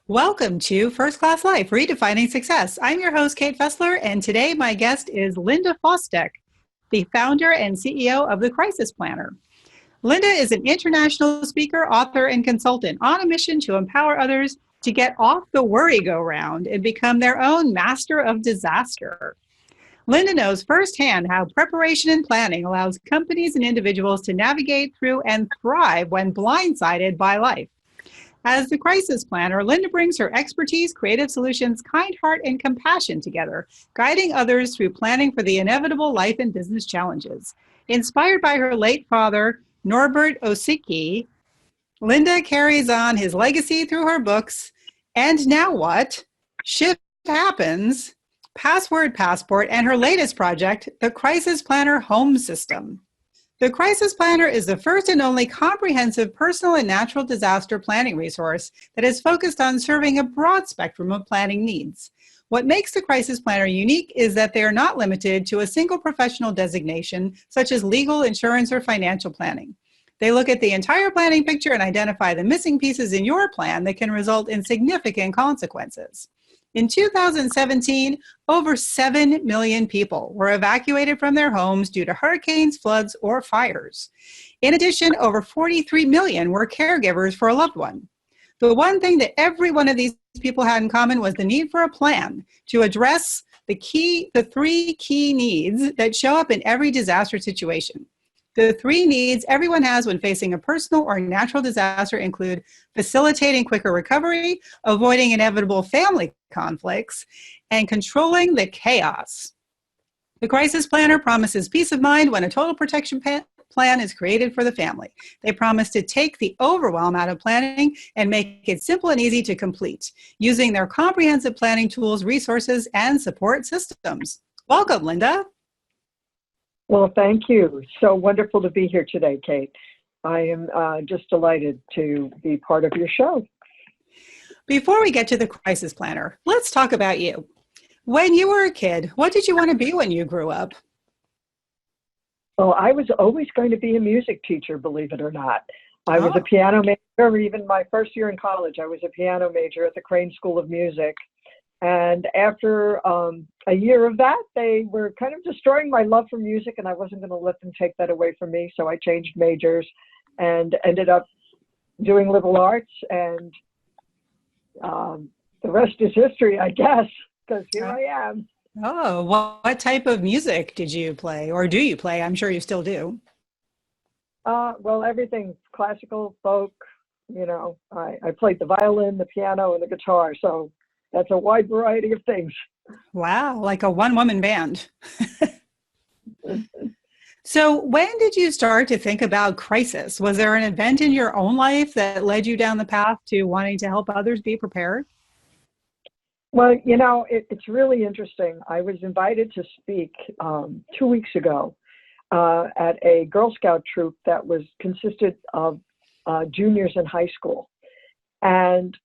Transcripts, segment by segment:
Welcome to First Class Life, Redefining Success. I'm your host, Kate Fessler, and today my guest is Linda Fostek, the founder and CEO of the Crisis Planner. Linda is an international speaker, author, and consultant on a mission to empower others to get off the worry-go-round and become their own master of disaster. Linda knows firsthand how preparation and planning allows companies and individuals to navigate through and thrive when blindsided by life. As the crisis planner, Linda brings her expertise, creative solutions, kind heart, and compassion together, guiding others through planning for the inevitable life and business challenges. Inspired by her late father, Norbert Osicki, Linda carries on his legacy through her books, And Now What?, Shift Happens, Password Passport, and her latest project, the Crisis Planner Home System. The Crisis Planner is the first and only comprehensive personal and natural disaster planning resource that is focused on serving a broad spectrum of planning needs. What makes the Crisis Planner unique is that they are not limited to a single professional designation, such as legal, insurance, or financial planning. They look at the entire planning picture and identify the missing pieces in your plan that can result in significant consequences. In 2017, over 7 million people were evacuated from their homes due to hurricanes, floods, or fires. In addition, over 43 million were caregivers for a loved one. The one thing that every one of these people had in common was the need for a plan to address the three key needs that show up in every disaster situation. The three needs everyone has when facing a personal or natural disaster include facilitating quicker recovery, avoiding inevitable family conflicts, and controlling the chaos. The Crisis Planner promises peace of mind when a total protection plan is created for the family. They promise to take the overwhelm out of planning and make it simple and easy to complete, using their comprehensive planning tools, resources, and support systems. Welcome, Linda. Well, thank you. So wonderful to be here today, Kate. I am just delighted to be part of your show. Before we get to the Crisis Planner, let's talk about you. When you were a kid, what did you want to be when you grew up? Well, I was always going to be a music teacher, believe it or not. I was a piano major. Even my first year in college, I was a piano major at the Crane School of Music. And after a year of that, they were kind of destroying my love for music, and I wasn't going to let them take that away from me. So I changed majors and ended up doing liberal arts. And the rest is history, I guess, because here I am. Oh, what type of music did you play, or do you play? I'm sure you still do. Well, everything, classical, folk, you know, I played the violin, the piano, and the guitar. So that's a wide variety of things. Wow, like a one-woman band. So when did you start to think about crisis? Was there an event in your own life that led you down the path to wanting to help others be prepared? Well, you know, it's really interesting. I was invited to speak 2 weeks ago at a Girl Scout troop that consisted of juniors in high school. And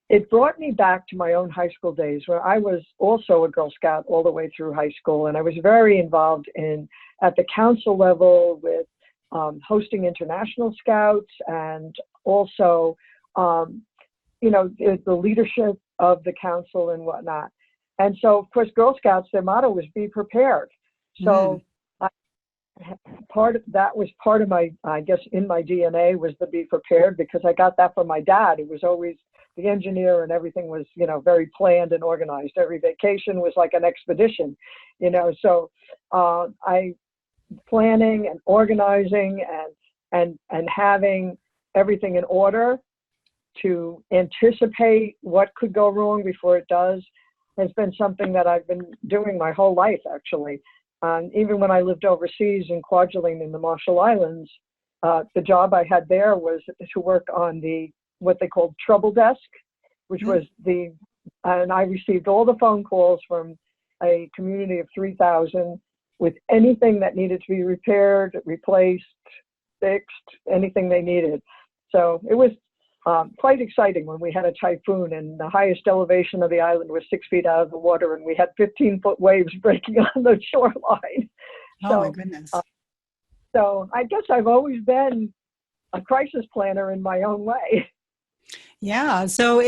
it brought me back to my own high school days where I was also a Girl Scout all the way through high school. And I was very involved at the council level with hosting international scouts and also, you know, the leadership of the council and whatnot. And so, of course, Girl Scouts, their motto was be prepared. So that was part of my, I guess, in my DNA was to be prepared, because I got that from my dad. He was always the engineer, and everything was, you know, very planned and organized. Every vacation was like an expedition, you know. So I planning and organizing and having everything in order to anticipate what could go wrong before it does has been something that I've been doing my whole life, actually. Even when I lived overseas in Kwajalein in the Marshall Islands, the job I had there was to work on what they called trouble desk, which was and I received all the phone calls from a community of 3,000 with anything that needed to be repaired, replaced, fixed, anything they needed. So it was quite exciting when we had a typhoon and the highest elevation of the island was 6 feet out of the water, and we had 15-foot waves breaking on the shoreline. Oh, my goodness. So I guess I've always been a crisis planner in my own way. Yeah. So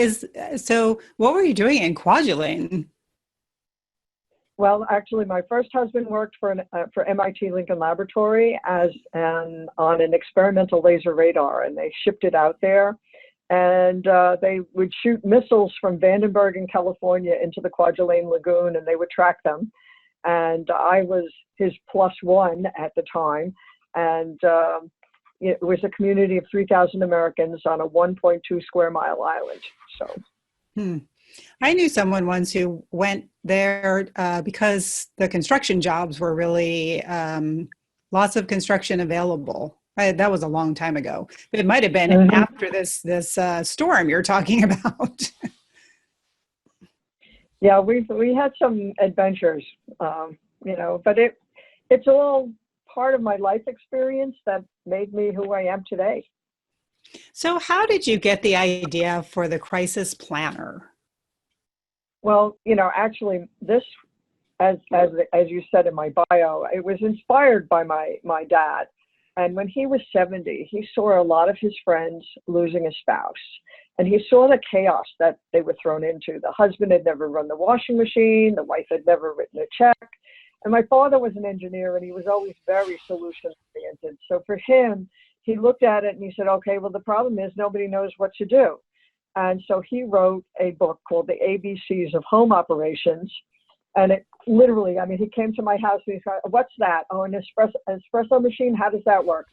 what were you doing in Kwajalein? Well, actually, my first husband worked for MIT Lincoln Laboratory as on an experimental laser radar, and they shipped it out there. And they would shoot missiles from Vandenberg in California into the Kwajalein Lagoon, and they would track them. And I was his plus one at the time, and it was a community of 3,000 Americans on a 1.2 square mile island. So. Hmm. I knew someone once who went there because the construction jobs were really lots of construction available. That was a long time ago. It might have been Mhm. after this storm you're talking about. Yeah, we had some adventures, but it's all part of my life experience that made me who I am today. So, how did you get the idea for the crisis planner? Well, actually, this, as you said in my bio, it was inspired by my dad. And when he was 70, he saw a lot of his friends losing a spouse. And he saw the chaos that they were thrown into. The husband had never run the washing machine, the wife had never written a check. And my father was an engineer and he was always very solution oriented. So for him, he looked at it and he said, okay, well, the problem is nobody knows what to do. And so he wrote a book called The ABCs of Home Operations. And it literally, I mean, he came to my house and he said, what's that? Oh, an espresso machine? How does that work?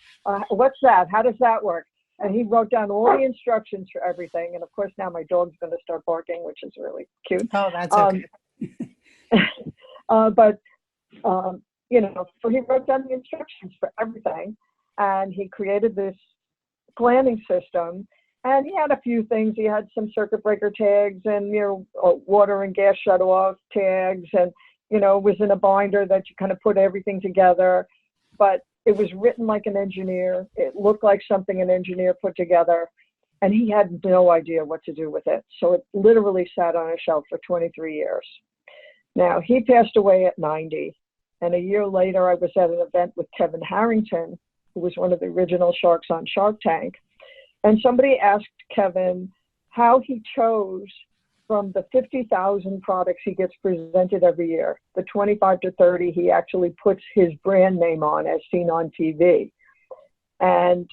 What's that? How does that work? And he wrote down all the instructions for everything. And of course, now my dog's going to start barking, which is really cute. Oh, that's okay. But, so he wrote down the instructions for everything. And he created this planning system. And he had a few things. He had some circuit breaker tags and, water and gas shut-off tags. And, it was in a binder that you kind of put everything together. But it was written like an engineer. It looked like something an engineer put together. And he had no idea what to do with it. So it literally sat on a shelf for 23 years. Now, he passed away at 90. And a year later, I was at an event with Kevin Harrington, who was one of the original sharks on Shark Tank. And somebody asked Kevin how he chose from the 50,000 products he gets presented every year, the 25 to 30 he actually puts his brand name on as seen on TV. And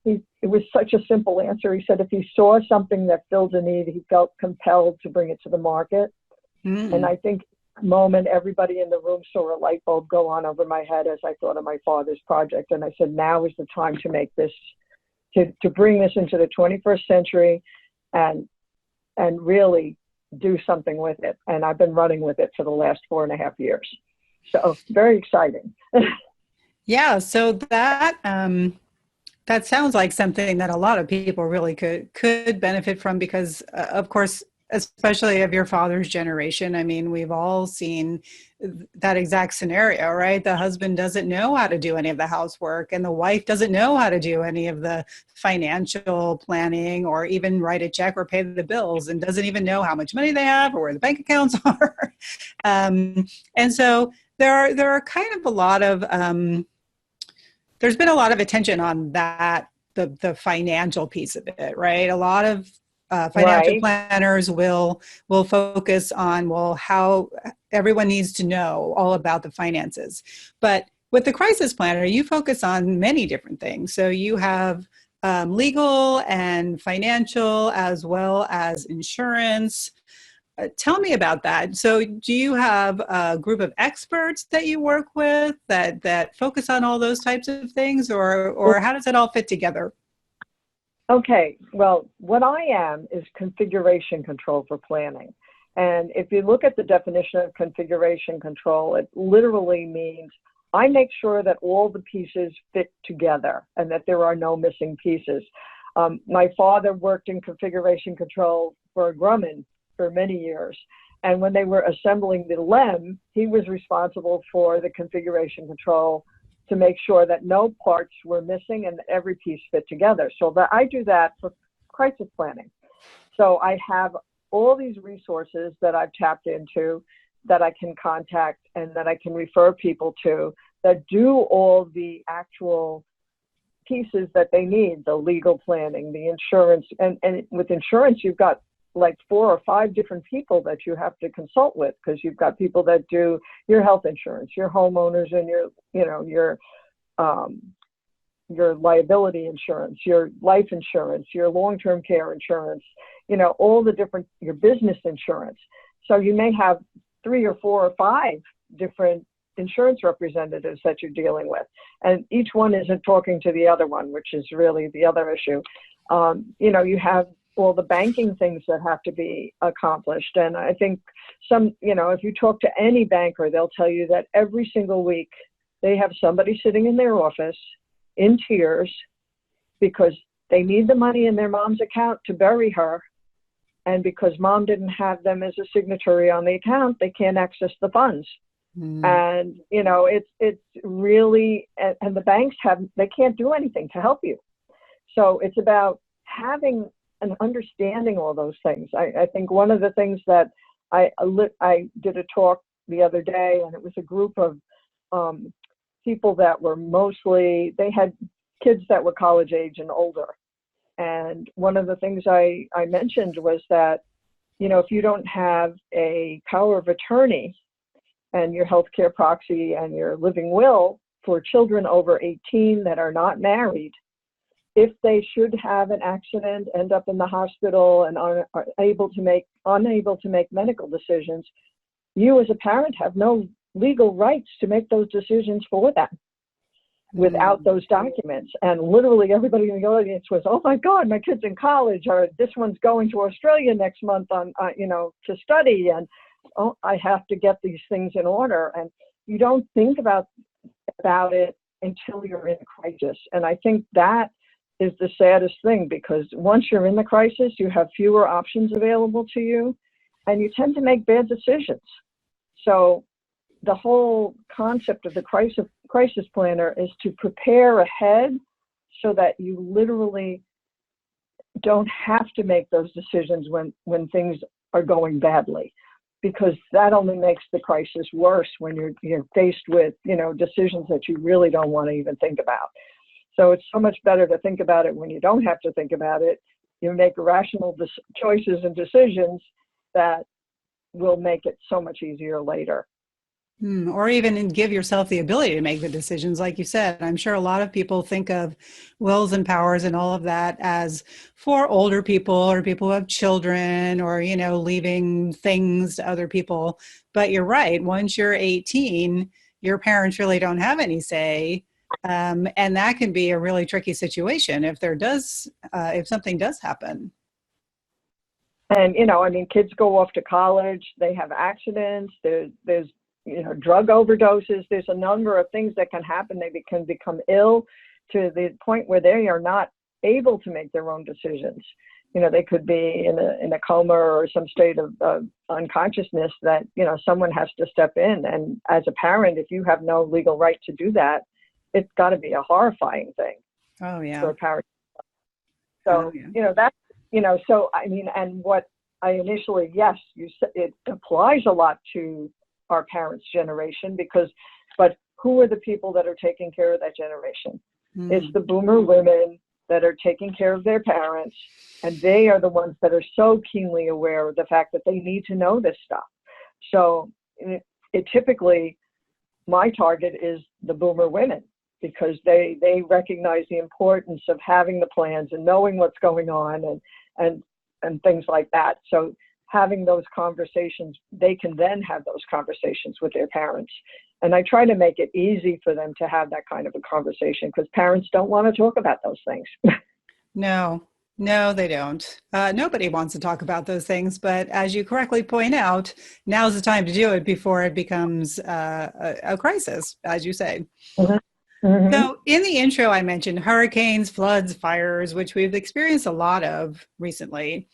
it was such a simple answer. He said if he saw something that filled a need, he felt compelled to bring it to the market. And I think at the moment everybody in the room saw a light bulb go on over my head as I thought of my father's project. And I said, now is the time to make this, to bring this into the 21st century and really do something with it. And I've been running with it for the last 4.5 years. So very exciting. Yeah, so that sounds like something that a lot of people really could benefit from because, of course, especially of your father's generation. I mean, we've all seen that exact scenario, right? The husband doesn't know how to do any of the housework, and the wife doesn't know how to do any of the financial planning or even write a check or pay the bills, and doesn't even know how much money they have or where the bank accounts are. And so there are kind of a lot of there's been a lot of attention on that, the financial piece of it, right? A lot of financial Right. planners will focus on, well, how everyone needs to know all about the finances. But with the crisis planner, you focus on many different things. So you have legal and financial, as well as insurance. Tell me about that. So, do you have a group of experts that you work with that focus on all those types of things, or how does it all fit together? Okay, well, what I am is configuration control for planning. And if you look at the definition of configuration control, it literally means I make sure that all the pieces fit together and that there are no missing pieces. My father worked in configuration control for Grumman for many years. And when they were assembling the LEM, he was responsible for the configuration control to make sure that no parts were missing and that every piece fit together. So that I do that for crisis planning. So I have all these resources that I've tapped into that I can contact and that I can refer people to that do all the actual pieces that they need, the legal planning, the insurance. And with insurance, you've got like 4 or 5 different people that you have to consult with, because you've got people that do your health insurance, your homeowners, and your liability insurance, your life insurance, your long-term care insurance, all the different, your business insurance. So you may have 3 or 4 or 5 different insurance representatives that you're dealing with, and each one isn't talking to the other one, which is really the other issue. You have all the banking things that have to be accomplished. And I think if you talk to any banker, they'll tell you that every single week they have somebody sitting in their office in tears because they need the money in their mom's account to bury her. And because mom didn't have them as a signatory on the account, they can't access the funds. And, it's really, and the banks they can't do anything to help you. So it's about having and understanding all those things. I think one of the things that I did a talk the other day, and it was a group of people that were they had kids that were college age and older. And one of the things I mentioned was that, if you don't have a power of attorney and your healthcare proxy and your living will for children over 18 that are not married, if they should have an accident, end up in the hospital, and are unable to make medical decisions, you as a parent have no legal rights to make those decisions for them without those documents. And literally everybody in the audience was, oh my God, my kid's in college, or this one's going to Australia next month on, to study, and I have to get these things in order. And you don't think about it until you're in a crisis. And I think that is the saddest thing, because once you're in the crisis, you have fewer options available to you, and you tend to make bad decisions. So the whole concept of the crisis planner is to prepare ahead so that you literally don't have to make those decisions when things are going badly, because that only makes the crisis worse when you're faced with, decisions that you really don't want to even think about. So it's so much better to think about it when you don't have to think about it. You make rational choices and decisions that will make it so much easier later. Or even give yourself the ability to make the decisions. Like you said, I'm sure a lot of people think of wills and powers and all of that as for older people or people who have children, or, leaving things to other people. But you're right. Once you're 18, your parents really don't have any say. And that can be a really tricky situation if if something does happen. And, kids go off to college, they have accidents, there's drug overdoses. There's a number of things that can happen. They can become ill to the point where they are not able to make their own decisions. They could be in a coma or some state of unconsciousness that, someone has to step in. And as a parent, if you have no legal right to do that, it's got to be a horrifying thing. Oh, yeah. For a parent. So, that's, and what I initially, yes, you said it applies a lot to our parents' generation, but who are the people that are taking care of that generation? It's the boomer women that are taking care of their parents, and they are the ones that are so keenly aware of the fact that they need to know this stuff. So it typically, my target is the boomer women, because they recognize the importance of having the plans and knowing what's going on and things like that. So having those conversations, they can then have those conversations with their parents. And I try to make it easy for them to have that kind of a conversation, because parents don't want to talk about those things. No, they don't. Nobody wants to talk about those things. But as you correctly point out, now's the time to do it before it becomes a crisis, as you say. Mm-hmm. Mm-hmm. So in the intro, I mentioned hurricanes, floods, fires, which we've experienced a lot of recently.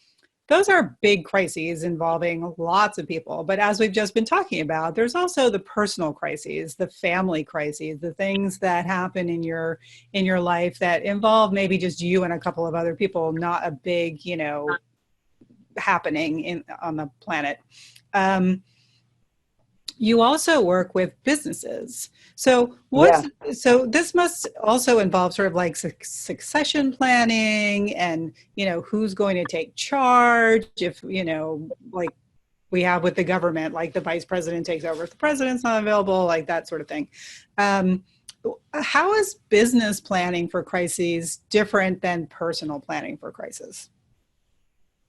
Those are big crises involving lots of people. But as we've just been talking about, there's also the personal crises, the family crises, the things that happen in your life that involve maybe just you and a couple of other people, not a big, happening on the planet. You also work with businesses. So Yeah. this must also involve sort of like succession planning and, who's going to take charge if, like we have with the government, like the vice president takes over if the president's not available, like that sort of thing. Um, how is business planning for crises different than personal planning for crisis?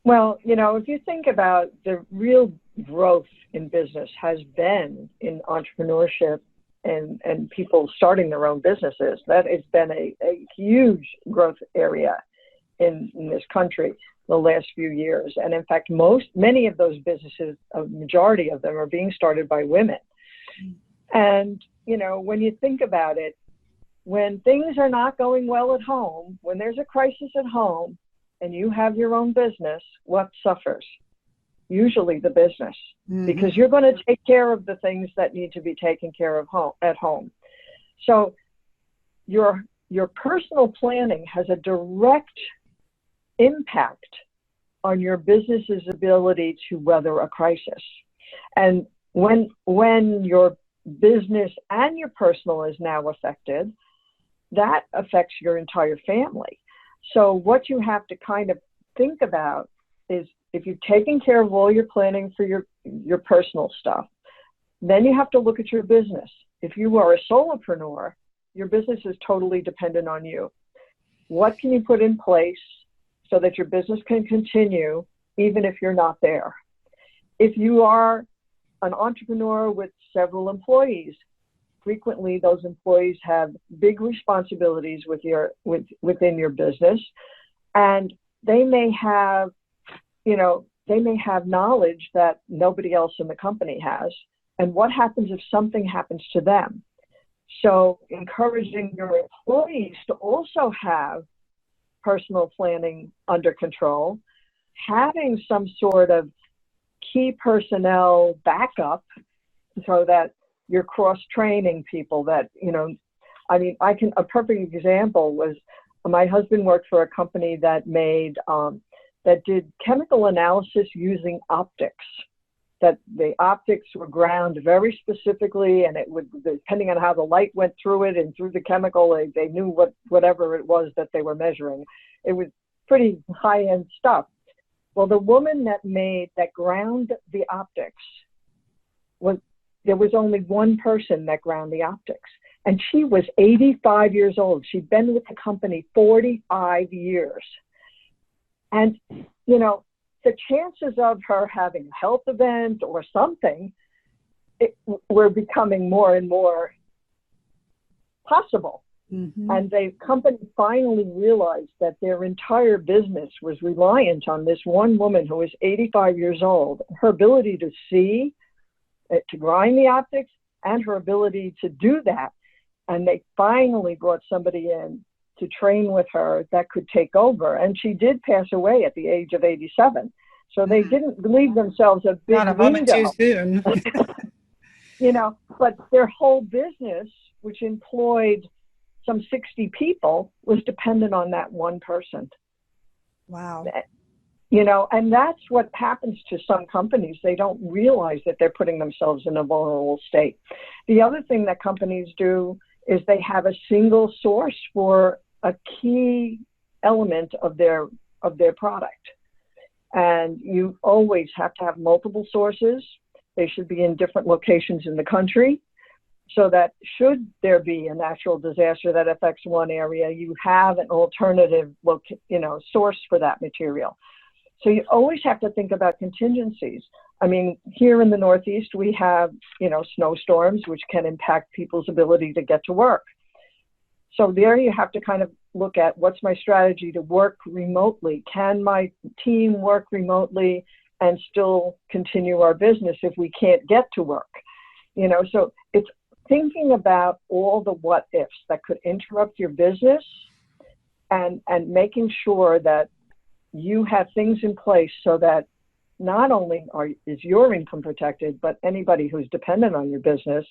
Well, if you think about the real growth in business has been in entrepreneurship and people starting their own businesses. That has been a huge growth area in this country the last few years. And in fact, many of those businesses, a majority of them are being started by women. And, when you think about it, when things are not going well at home, when there's a crisis at home and you have your own business, what suffers? Usually the business, because you're going to take care of the things that need to be taken care of at home. So your personal planning has a direct impact on your business's ability to weather a crisis. And when your business and your personal is now affected, that affects your entire family. So what you have to kind of think about is, if you've taken care of all your planning for your personal stuff, then you have to look at your business. If you are a solopreneur, your business is totally dependent on you. What can you put in place so that your business can continue even if you're not there? If you are an entrepreneur with several employees, frequently those employees have big responsibilities within your business, and they may have knowledge that nobody else in the company has. And what happens if something happens to them? So encouraging your employees to also have personal planning under control, having some sort of key personnel backup so that you're cross-training people that, a perfect example was my husband worked for a company that that did chemical analysis using optics, that the optics were ground very specifically, and it would, depending on how the light went through it and through the chemical, they knew whatever it was that they were measuring. It was pretty high-end stuff. Well, the woman that ground the optics, there was only one person that ground the optics, and she was 85 years old. She'd been with the company 45 years. And, the chances of her having a health event or something were becoming more and more possible. And the company finally realized that their entire business was reliant on this one woman who was 85 years old, her ability to see, to grind the optics, and her ability to do that. And they finally brought somebody in to train with her that could take over. And she did pass away at the age of 87. So they didn't leave themselves a big Not a moment window. too soon. But their whole business, which employed some 60 people, was dependent on that one person. Wow. And that's what happens to some companies. They don't realize that they're putting themselves in a vulnerable state. The other thing that companies do is they have a single source for a key element of their product. And you always have to have multiple sources. They should be in different locations in the country, so that should there be a natural disaster that affects one area, you have an alternative source for that material. So you always have to think about contingencies. I mean, here in the Northeast, we have, snowstorms, which can impact people's ability to get to work. So there you have to kind of look at, what's my strategy to work remotely? Can my team work remotely and still continue our business if we can't get to work? So it's thinking about all the what ifs that could interrupt your business, and making sure that you have things in place so that not only is your income protected, but anybody who's dependent on your business,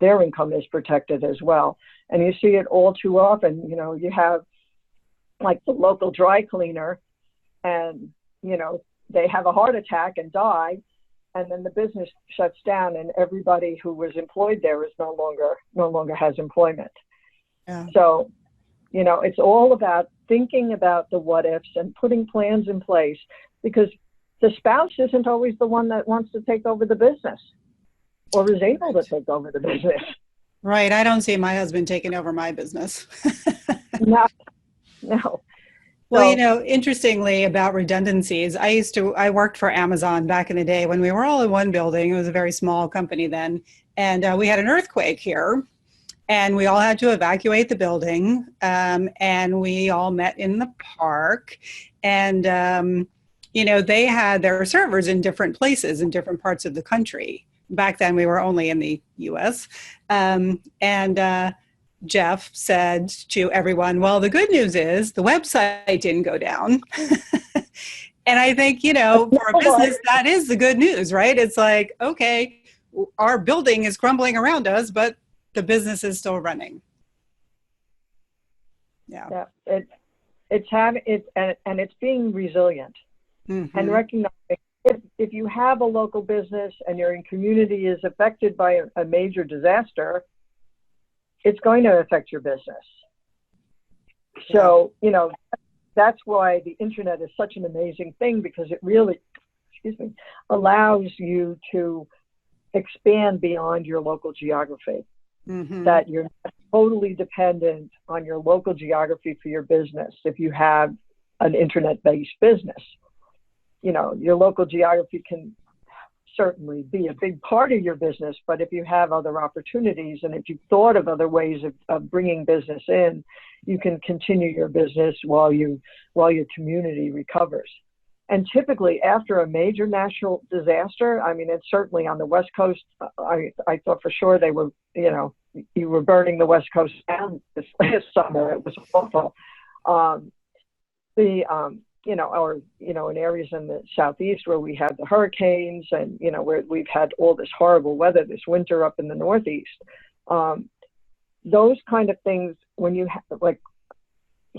their income is protected as well. And you see it all too often. You have like the local dry cleaner, and they have a heart attack and die, and then the business shuts down, and everybody who was employed there is no longer has employment. Yeah. So, it's all about thinking about the what ifs and putting plans in place, because the spouse isn't always the one that wants to take over the business or is able to take over the business. Right. I don't see my husband taking over my business. No, no. Well, interestingly about redundancies, I worked for Amazon back in the day when we were all in one building. It was a very small company then. And we had an earthquake here and we all had to evacuate the building. And we all met in the park and, they had their servers in different places in different parts of the country. Back then we were only in the US. Jeff said to everyone, well, the good news is the website didn't go down. And I think, for a business, that is the good news, right? It's like, okay, our building is crumbling around us, but the business is still running. Yeah. It's being resilient and recognizing if you have a local business and your community is affected by a major disaster, it's going to affect your business. So, that's why the internet is such an amazing thing, because it really, allows you to expand beyond your local geography. That you're not totally dependent on your local geography for your business. If you have an internet-based business, your local geography can certainly be a big part of your business, but if you have other opportunities and if you've thought of other ways of bringing business in, you can continue your business while your community recovers. And typically after a major natural disaster, it's certainly on the West Coast. I thought for sure they were, you were burning the West Coast down this last summer. It was awful. In areas in the Southeast where we had the hurricanes and, where we've had all this horrible weather this winter up in the Northeast, those kind of things, when you like,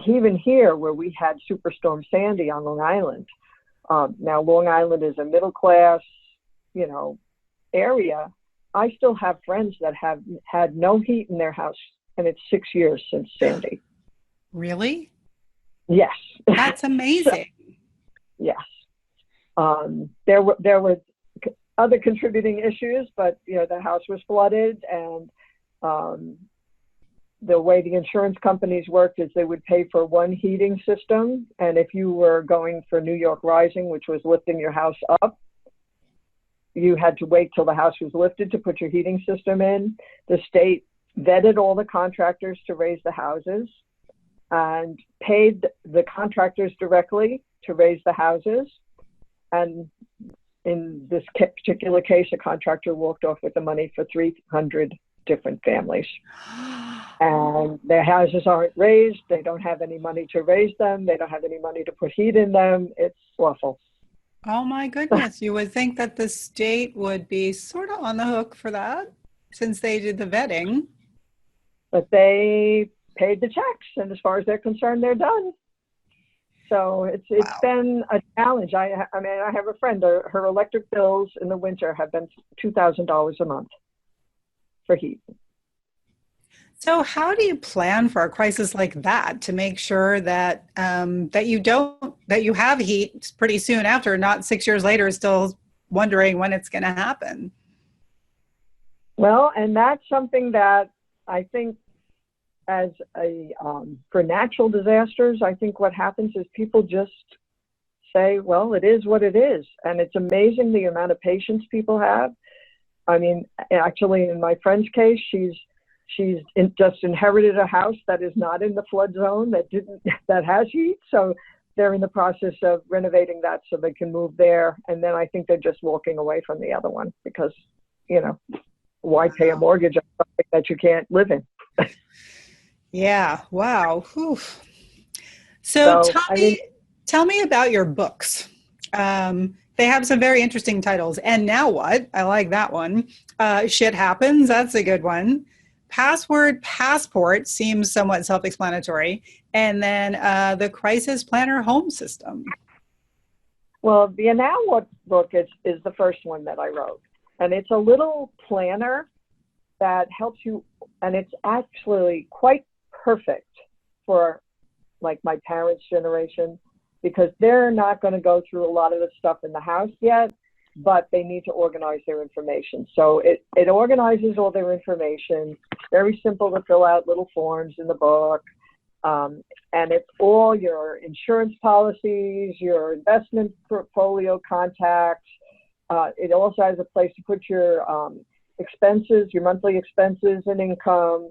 even here where we had Superstorm Sandy on Long Island, now Long Island is a middle class, area. I still have friends that have had no heat in their house, and it's 6 years since Sandy. Really? Yes. That's amazing. Yes. There were other contributing issues, but the house was flooded, and the way the insurance companies worked is they would pay for one heating system, and if you were going for New York Rising, which was lifting your house up, you had to wait till the house was lifted to put your heating system in. The state vetted all the contractors to raise the houses and paid the contractors directly to raise the houses. And in this particular case, a contractor walked off with the money for 300 different families. And their houses aren't raised. They don't have any money to raise them. They don't have any money to put heat in them. It's awful. Oh my goodness. You would think that the state would be sort of on the hook for that since they did the vetting. But they paid the checks, and as far as they're concerned, they're done. So it's been a challenge. I have a friend, her electric bills in the winter have been $2,000 a month for heat. So how do you plan for a crisis like that to make sure that that you have heat pretty soon after, not 6 years later, still wondering when it's going to happen? Well, and that's something that I think for natural disasters, I think what happens is people just say, well, it is what it is. And it's amazing the amount of patience people have. Actually, in my friend's case, she's just inherited a house that is not in the flood zone that has heat. So they're in the process of renovating that so they can move there. And then I think they're just walking away from the other one because, why pay a mortgage on something that you can't live in? Yeah. Wow. Whew. So tell me about your books. They have some very interesting titles. And Now What? I like that one. Shit Happens. That's a good one. Password Passport seems somewhat self-explanatory. And then the Crisis Planner Home System. Well, the Now What book is the first one that I wrote. And it's a little planner that helps you, and it's actually quite perfect for like my parents' generation, because they're not going to go through a lot of the stuff in the house yet, but they need to organize their information. So it organizes all their information. Very simple to fill out little forms in the book. And it's all your insurance policies, your investment portfolio contacts. It also has a place to put your expenses, your monthly expenses and income.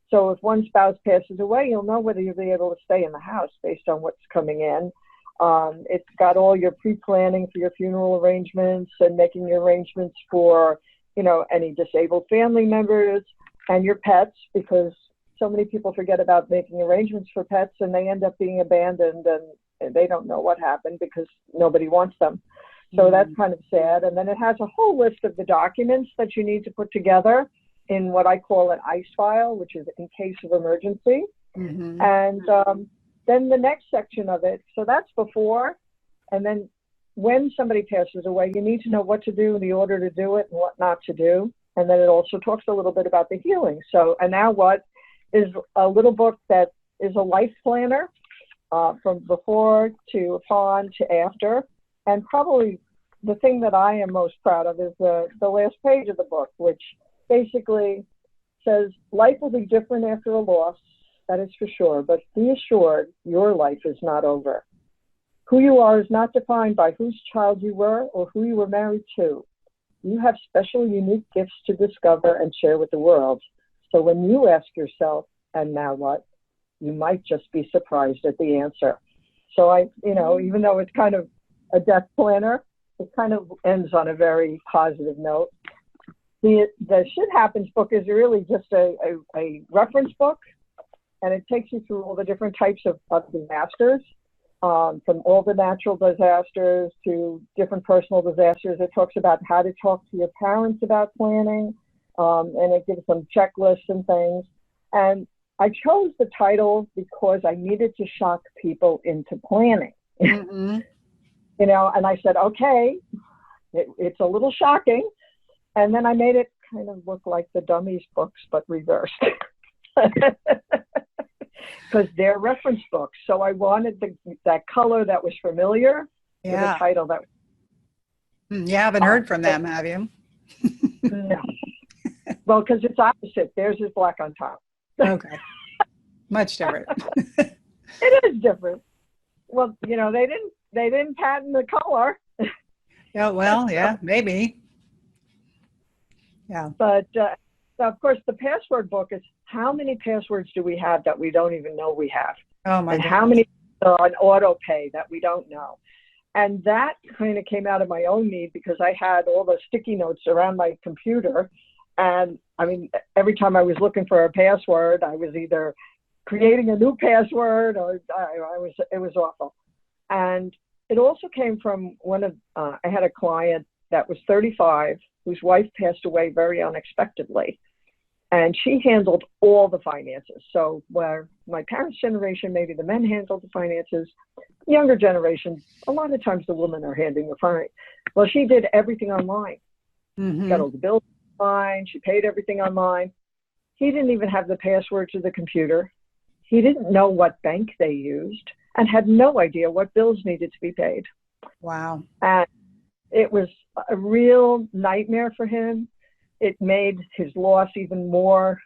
So if one spouse passes away, you'll know whether you'll be able to stay in the house based on what's coming in. It's got all your pre-planning for your funeral arrangements and making your arrangements for, any disabled family members and your pets, because so many people forget about making arrangements for pets and they end up being abandoned and they don't know what happened because nobody wants them. So that's kind of sad. And then it has a whole list of the documents that you need to put together in what I call an ICE file, which is in case of emergency. Mm-hmm. And then the next section of it, so that's before, and then when somebody passes away, you need to know what to do in the order to do it and what not to do. And then it also talks a little bit about the healing. So, and Now What is a little book that is a life planner from before to upon to after. And probably the thing that I am most proud of is the last page of the book, which basically says life will be different after a loss, that is for sure, but be assured your life is not over. Who you are is not defined by whose child you were or who you were married to. You have special, unique gifts to discover and share with the world. So when you ask yourself, and now what, you might just be surprised at the answer. So even though it's kind of a death planner, it kind of ends on a very positive note. The Shit Happens book is really just a reference book, and it takes you through all the different types of disasters, from all the natural disasters to different personal disasters. It talks about how to talk to your parents about planning, and it gives some checklists and things. And I chose the title because I needed to shock people into planning. Mm-hmm. And I said, okay, it's a little shocking. And then I made it kind of look like the Dummies books, but reversed. Because they're reference books. So I wanted that color that was familiar with a title that. You haven't heard from them, have you? No. Well, because it's opposite. Theirs is black on top. Okay. Much different. It is different. Well, they didn't patent the color. Yeah, well, yeah, maybe. Yeah. But of course, the password book is how many passwords do we have that we don't even know we have? Oh my goodness. How many are on auto pay that we don't know? And that kind of came out of my own need because I had all the sticky notes around my computer. And I mean, every time I was looking for a password, I was either creating a new password or it was awful. And it also came from I had a client that was 35 whose wife passed away very unexpectedly. And she handled all the finances. So where my parents' generation, maybe the men handled the finances, younger generation, a lot of times the women are handling the finance. Well, she did everything online. Mm-hmm. Got all the bills online. She paid everything online. He didn't even have the password to the computer. He didn't know what bank they used and had no idea what bills needed to be paid. Wow. And it was a real nightmare for him. It made his loss even more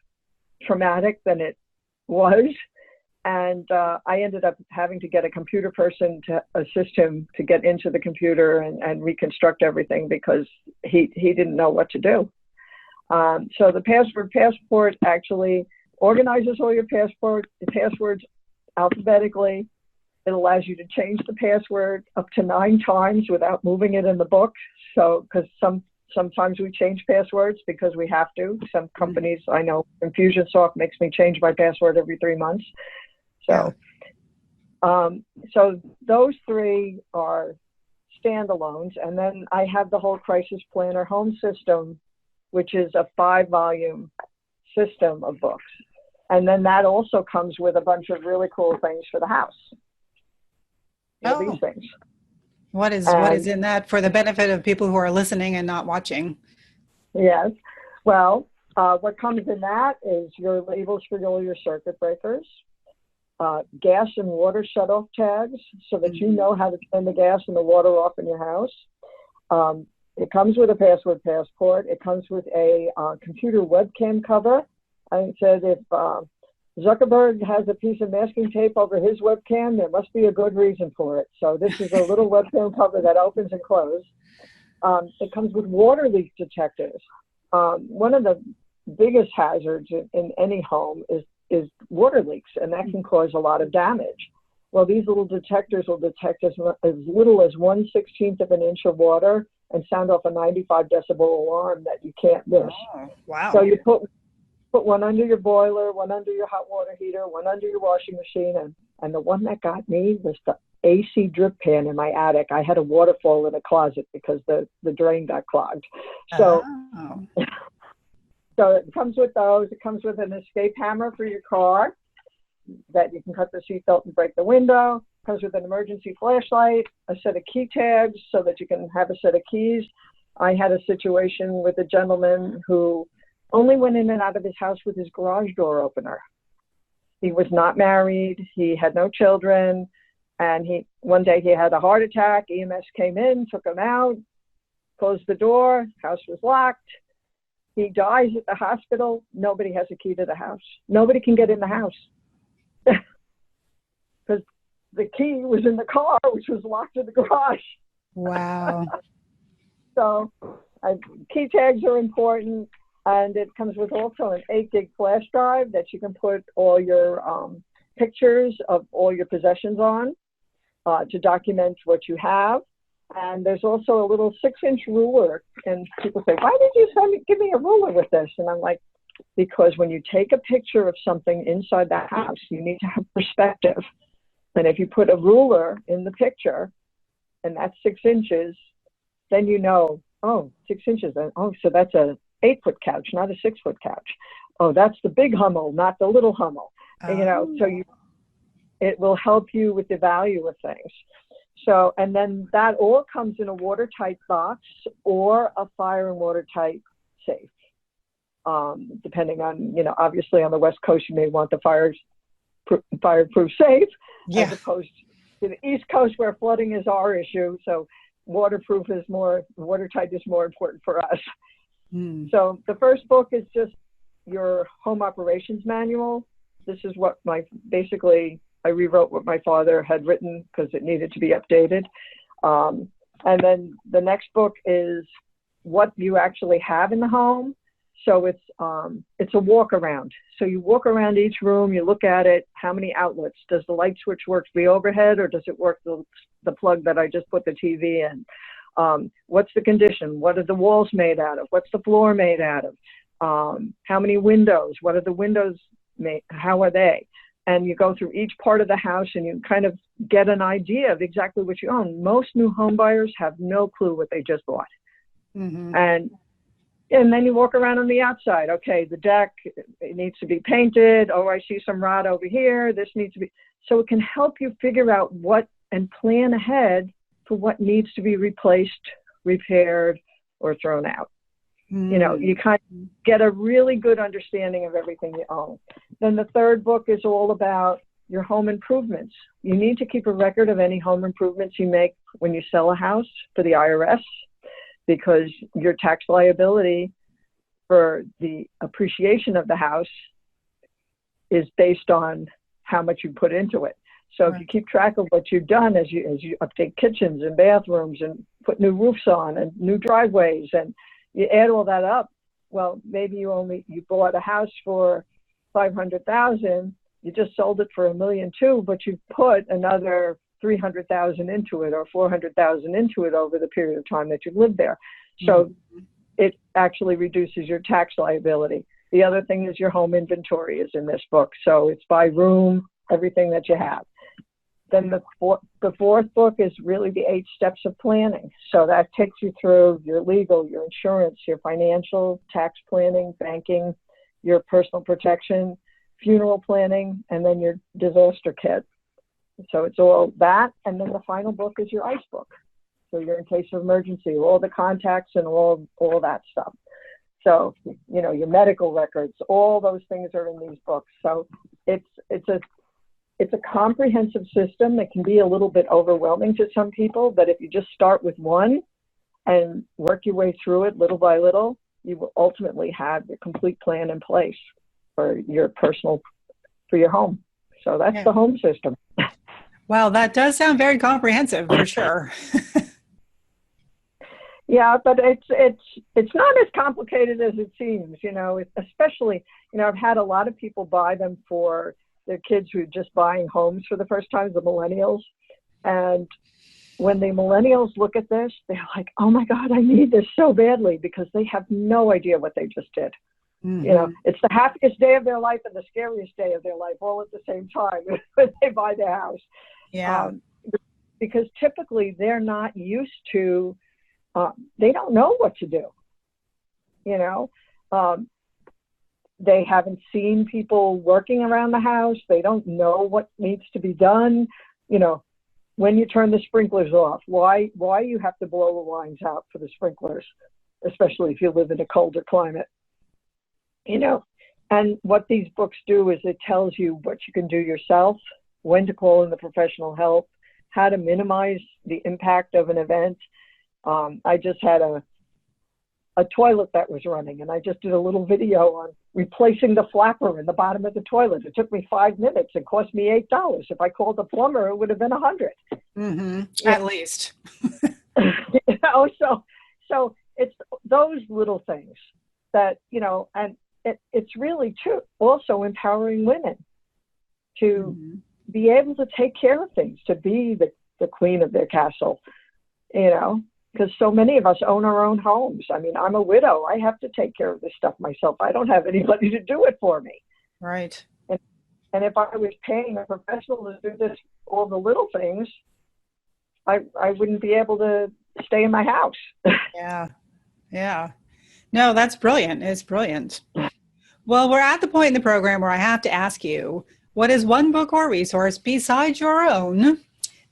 traumatic than it was. And I ended up having to get a computer person to assist him to get into the computer and reconstruct everything because he didn't know what to do. So the password passport actually organizes all your passwords alphabetically. It allows you to change the password up to 9 times without moving it in the book. So, because sometimes we change passwords because we have to. Some companies, I know Infusionsoft makes me change my password every 3 months. So, so those 3 are standalones. And then I have the whole Crisis Planner Home System, which is a 5-volume system of books. And then that also comes with a bunch of really cool things for the house. These things. What is And in that for the benefit of people who are listening and not watching? yes, well, what comes in that is your labels for all your circuit breakers, gas and water shutoff tags so that you Mhm. know how to turn the gas and the water off in your house. It comes with a password passport. It comes with a computer webcam cover. I said if Zuckerberg has a piece of masking tape over his webcam, there must be a good reason for it. So this is a little webcam cover that opens and closes. It comes with water leak detectors. One of the biggest hazards in any home is water leaks, and that can cause a lot of damage. Well, these little detectors will detect as little as 1/16 of an inch of water and sound off a 95 decibel alarm that you can't miss. Oh, So wow. you put one under your boiler, one under your hot water heater, one under your washing machine, and the one that got me was the AC drip pan in my attic. I had a waterfall in a closet because the drain got clogged. So Oh. so it comes with those. It comes with an escape hammer for your car that you can cut the seatbelt and break the window. It comes with an emergency flashlight, a set of key tags so that you can have a set of keys. I had a situation with a gentleman who only went in and out of his house with his garage door opener. He was not married. He had no children. And one day he had a heart attack. EMS came in, took him out, closed the door. House was locked. He dies at the hospital. Nobody has a key to the house. Nobody can get in the house because the key was in the car, which was locked in the garage. Wow. So key tags are important. And it comes with also an 8 gig flash drive that you can put all your pictures of all your possessions on to document what you have. And there's also a little 6-inch ruler. And people say, why did you give me a ruler with this? And I'm like, because when you take a picture of something inside the house, you need to have perspective. And if you put a ruler in the picture, and that's 6 inches, then you know, oh, 6 inches. Oh, so that's a 8-foot couch, not a 6-foot couch. Oh, that's the big Hummel, not the little Hummel. And, Oh. it will help you with the value of things. So, and then that all comes in a watertight box or a fire and watertight safe. Depending on, obviously on the West Coast, you may want the fireproof safe, as Yeah. opposed to the East Coast where flooding is our issue. So watertight is more important for us. Hmm. So the first book is just your home operations manual. This is what I rewrote what my father had written because it needed to be updated. And then the next book is what you actually have in the home. So it's a walk around. So you walk around each room, you look at it, how many outlets? Does the light switch work the overhead, or does it work the plug that I just put the TV in? What's the condition? What are the walls made out of? What's the floor made out of? How many windows? What are the windows made? How are they? And you go through each part of the house and you kind of get an idea of exactly what you own. Most new home buyers have no clue what they just bought. Mm-hmm. And then you walk around on the outside. Okay, the deck, it needs to be painted. Oh, I see some rot over here. This needs to be. So it can help you figure out and plan ahead for what needs to be replaced, repaired, or thrown out. You kind of get a really good understanding of everything you own. Then the third book is all about your home improvements. You need to keep a record of any home improvements you make when you sell a house for the IRS, because your tax liability for the appreciation of the house is based on how much you put into it. So if you keep track of what you've done as you update kitchens and bathrooms and put new roofs on and new driveways, and you add all that up, well, maybe you bought a house for $500,000, you just sold it for $1.2 million, but you put another $300,000 into it or $400,000 into it over the period of time that you've lived there. So it actually reduces your tax liability. The other thing is your home inventory is in this book. So it's by room, everything that you have. Then the fourth book is really the 8 steps of planning. So that takes you through your legal, your insurance, your financial, tax planning, banking, your personal protection, funeral planning, and then your disaster kit. So it's all that. And then the final book is your ICE book. So you're in case of emergency, all the contacts and all that stuff. So, you know, your medical records, all those things are in these books. So it's a comprehensive system that can be a little bit overwhelming to some people, but if you just start with one and work your way through it little by little, you will ultimately have a complete plan in place for your home. So that's the home system. Well, that does sound very comprehensive for sure. Yeah, but it's not as complicated as it seems, you know, especially, you know, I've had a lot of people buy them for their kids who are just buying homes for the first time, the millennials. And when the millennials look at this, they're like, oh my God, I need this so badly, because they have no idea what they just did. Mm-hmm. You know, it's the happiest day of their life and the scariest day of their life all at the same time when they buy their house. Yeah. Because typically they're not used to, they don't know what to do. You know, they haven't seen people working around the house. They don't know what needs to be done. You know, when you turn the sprinklers off, why you have to blow the lines out for the sprinklers, especially if you live in a colder climate. You know, and what these books do is it tells you what you can do yourself, when to call in the professional help, how to minimize the impact of an event. I just had a toilet that was running, and I just did a little video on replacing the flapper in the bottom of the toilet. It took me 5 minutes. It cost me $8. If I called the plumber, it would have been $100. Mm-hmm. At least. You know, so it's those little things that, you know, and it's really too also empowering women to be able to take care of things, to be the queen of their castle, you know, because so many of us own our own homes. I mean, I'm a widow. I have to take care of this stuff myself. I don't have anybody to do it for me. Right. And if I was paying a professional to do this, all the little things, I wouldn't be able to stay in my house. Yeah. Yeah. No, that's brilliant. It's brilliant. Well, we're at the point in the program where I have to ask you, what is one book or resource besides your own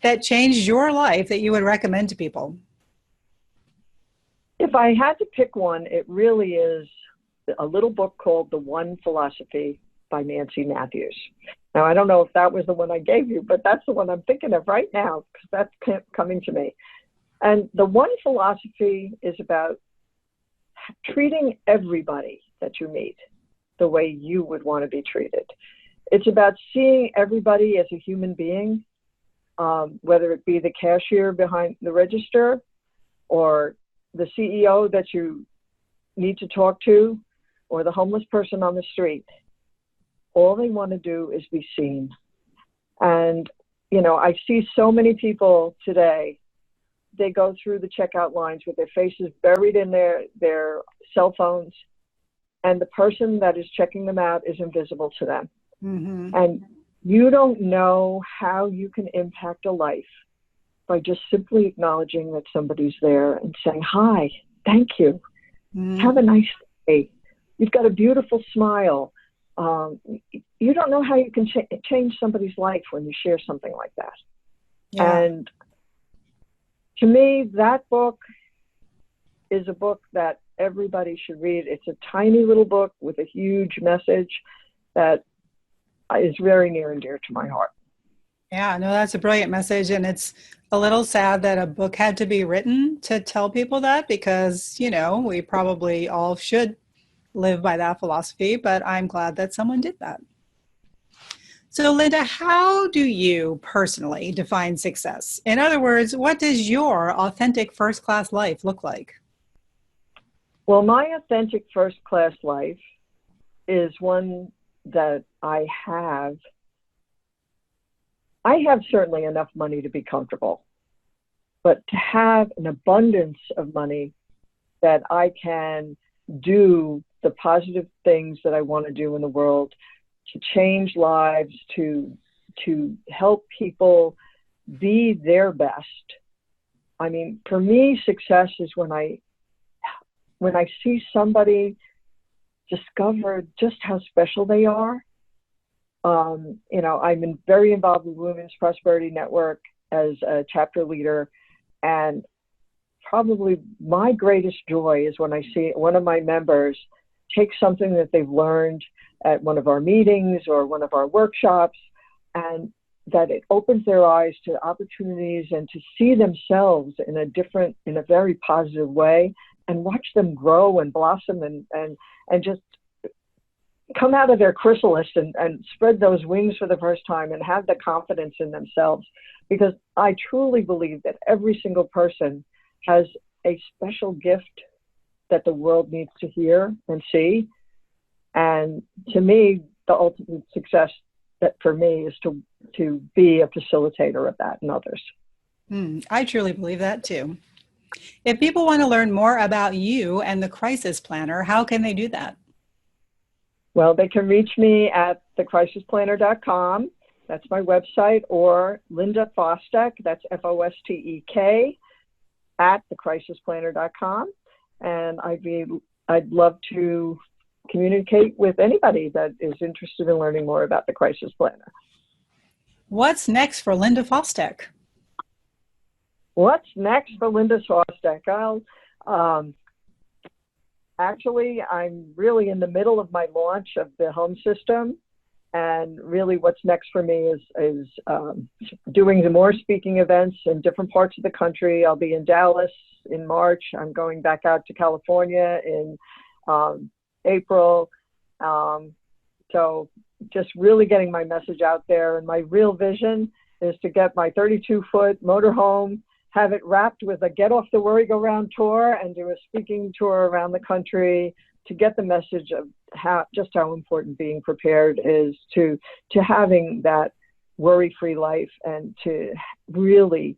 that changed your life that you would recommend to people? If I had to pick one, it really is a little book called The One Philosophy by Nancy Matthews. Now, I don't know if that was the one I gave you, but that's the one I'm thinking of right now, because that's coming to me. And The One Philosophy is about treating everybody that you meet the way you would want to be treated. It's about seeing everybody as a human being, whether it be the cashier behind the register or the CEO that you need to talk to, or the homeless person on the street. All they want to do is be seen. And, you know, I see so many people today, they go through the checkout lines with their faces buried in their cell phones, and the person that is checking them out is invisible to them. Mm-hmm. And you don't know how you can impact a life by just simply acknowledging that somebody's there and saying, hi, thank you. Mm-hmm. Have a nice day. You've got a beautiful smile. You don't know how you can change somebody's life when you share something like that. Yeah. And to me, that book is a book that everybody should read. It's a tiny little book with a huge message that is very near and dear to my heart. Yeah, no, that's a brilliant message. And it's a little sad that a book had to be written to tell people that, because, you know, we probably all should live by that philosophy, but I'm glad that someone did that. So, Linda, how do you personally define success? In other words, what does your authentic first-class life look like? Well, my authentic first-class life is one that I have certainly enough money to be comfortable, but to have an abundance of money that I can do the positive things that I want to do in the world, to change lives, to help people be their best. I mean, for me, success is when I see somebody discover just how special they are. You know, I'm very involved with Women's Prosperity Network as a chapter leader, and probably my greatest joy is when I see one of my members take something that they've learned at one of our meetings or one of our workshops, and that it opens their eyes to opportunities and to see themselves in a very positive way, and watch them grow and blossom and just come out of their chrysalis and spread those wings for the first time and have the confidence in themselves. Because I truly believe that every single person has a special gift that the world needs to hear and see. And to me, the ultimate success that for me is to be a facilitator of that in others. I truly believe that too. If people want to learn more about you and the Crisis Planner, how can they do that? Well, they can reach me at thecrisisplanner.com. That's my website, or Linda Fostek, that's Fostek, at thecrisisplanner.com. And I'd love to communicate with anybody that is interested in learning more about the Crisis Planner. What's next for Linda Fostek? What's next for Linda Fostek? Actually, I'm really in the middle of my launch of the home system. And really what's next for me is doing some more speaking events in different parts of the country. I'll be in Dallas in March. I'm going back out to California in April. So just really getting my message out there. And my real vision is to get my 32-foot motorhome, have it wrapped with a Get Off the Worry Go Round tour, and do a speaking tour around the country to get the message of how important being prepared is to having that worry-free life, and to really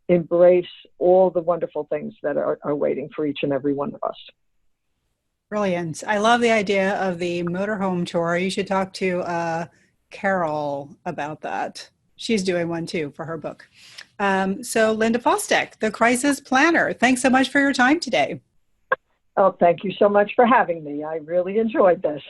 embrace all the wonderful things that are waiting for each and every one of us. Brilliant. I love the idea of the motorhome tour. You should talk to Carol about that. She's doing one too for her book. So Linda Fostek, the Crisis Planner, thanks so much for your time today. Oh, thank you so much for having me. I really enjoyed this.